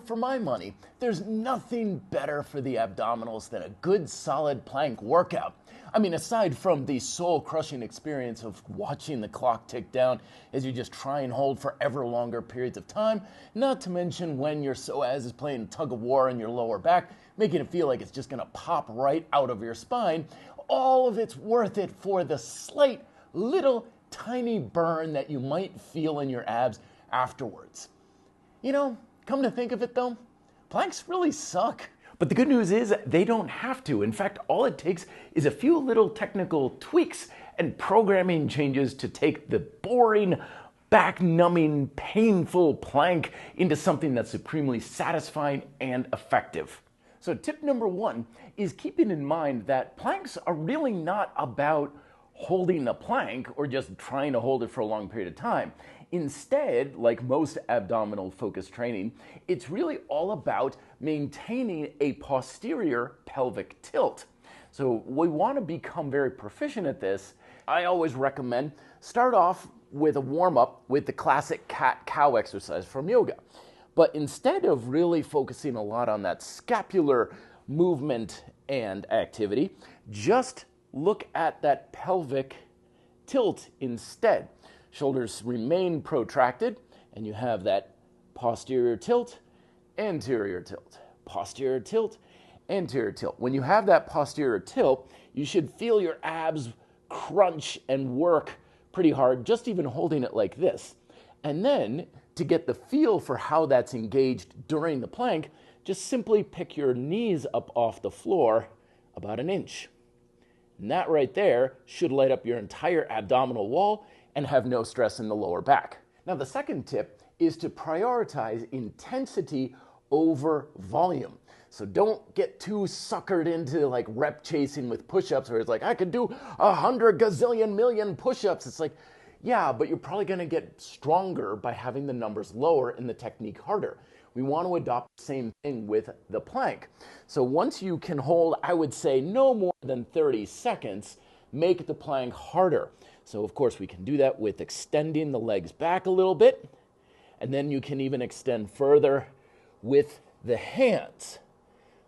For my money, there's nothing better for the abdominals than a good solid plank workout. Aside from the soul-crushing experience of watching the clock tick down as you just try and hold for ever longer periods of time, not to mention when your psoas is playing tug of war in your lower back, making it feel like it's just gonna pop right out of your spine, all of it's worth it for the slight little tiny burn that you might feel in your abs afterwards. Come to think of it though, planks really suck. But the good news is they don't have to. In fact, all it takes is a few little technical tweaks and programming changes to take the boring, back-numbing, painful plank into something that's supremely satisfying and effective. So tip number one is keeping in mind that planks are really not about holding the plank or just trying to hold it for a long period of time. Instead, like most abdominal focused training, it's really all about maintaining a posterior pelvic tilt. So we want to become very proficient at this. I always recommend start off with a warm-up with the classic cat-cow exercise from yoga. But instead of really focusing a lot on that scapular movement and activity, just look at that pelvic tilt instead. Shoulders remain protracted, and you have that posterior tilt, anterior tilt, posterior tilt, anterior tilt. When you have that posterior tilt, you should feel your abs crunch and work pretty hard, just even holding it like this. And then, to get the feel for how that's engaged during the plank, just simply pick your knees up off the floor about an inch. And that right there should light up your entire abdominal wall and have no stress in the lower back. Now, the second tip is to prioritize intensity over volume. So don't get too suckered into like rep chasing with push-ups where it's like, I could do 100 gazillion million push-ups. It's like, yeah, but you're probably gonna get stronger by having the numbers lower and the technique harder. We want to adopt the same thing with the plank. So once you can hold, I would say no more than 30 seconds, make the plank harder. So of course we can do that with extending the legs back a little bit, and then you can even extend further with the hands.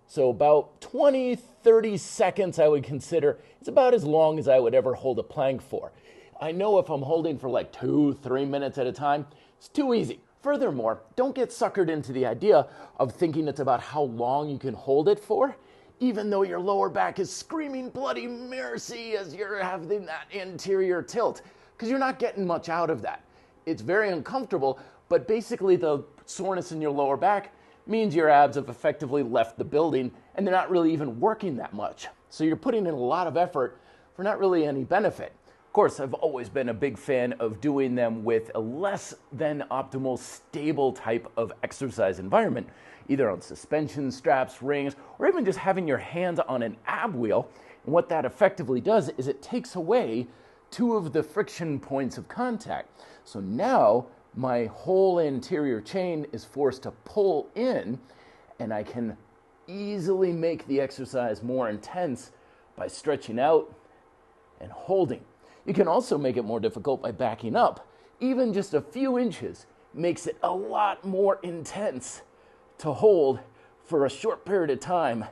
So about 20, 30 seconds I would consider, it's about as long as I would ever hold a plank for. I know if I'm holding for like 2-3 minutes at a time, it's too easy. Furthermore, don't get suckered into the idea of thinking it's about how long you can hold it for, even though your lower back is screaming bloody mercy as you're having that anterior tilt, because you're not getting much out of that. It's very uncomfortable, but basically the soreness in your lower back means your abs have effectively left the building and they're not really even working that much. So you're putting in a lot of effort for not really any benefit. Of course, I've always been a big fan of doing them with a less than optimal stable type of exercise environment, either on suspension straps, rings, or even just having your hands on an ab wheel. And what that effectively does is it takes away two of the friction points of contact. So now my whole anterior chain is forced to pull in, and I can easily make the exercise more intense by stretching out and holding. You can also make it more difficult by backing up. Even just a few inches makes it a lot more intense to hold for a short period of time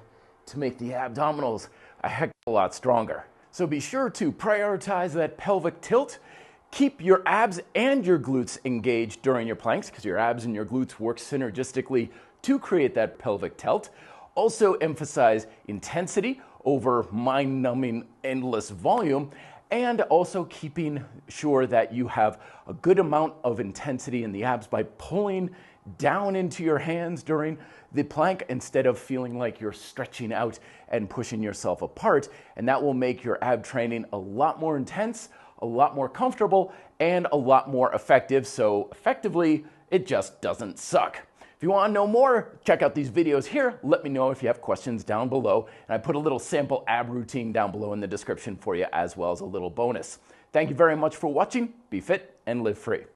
to make the abdominals a heck of a lot stronger. So be sure to prioritize that pelvic tilt. Keep your abs and your glutes engaged during your planks, because your abs and your glutes work synergistically to create that pelvic tilt. Also emphasize intensity over mind-numbing endless volume, and also keeping sure that you have a good amount of intensity in the abs by pulling down into your hands during the plank instead of feeling like you're stretching out and pushing yourself apart. And that will make your ab training a lot more intense, a lot more comfortable, and a lot more effective. So effectively, it just doesn't suck. If you want to know more, check out these videos here. Let me know if you have questions down below. And I put a little sample ab routine down below in the description for you, as well as a little bonus. Thank you very much for watching. Be fit and live free.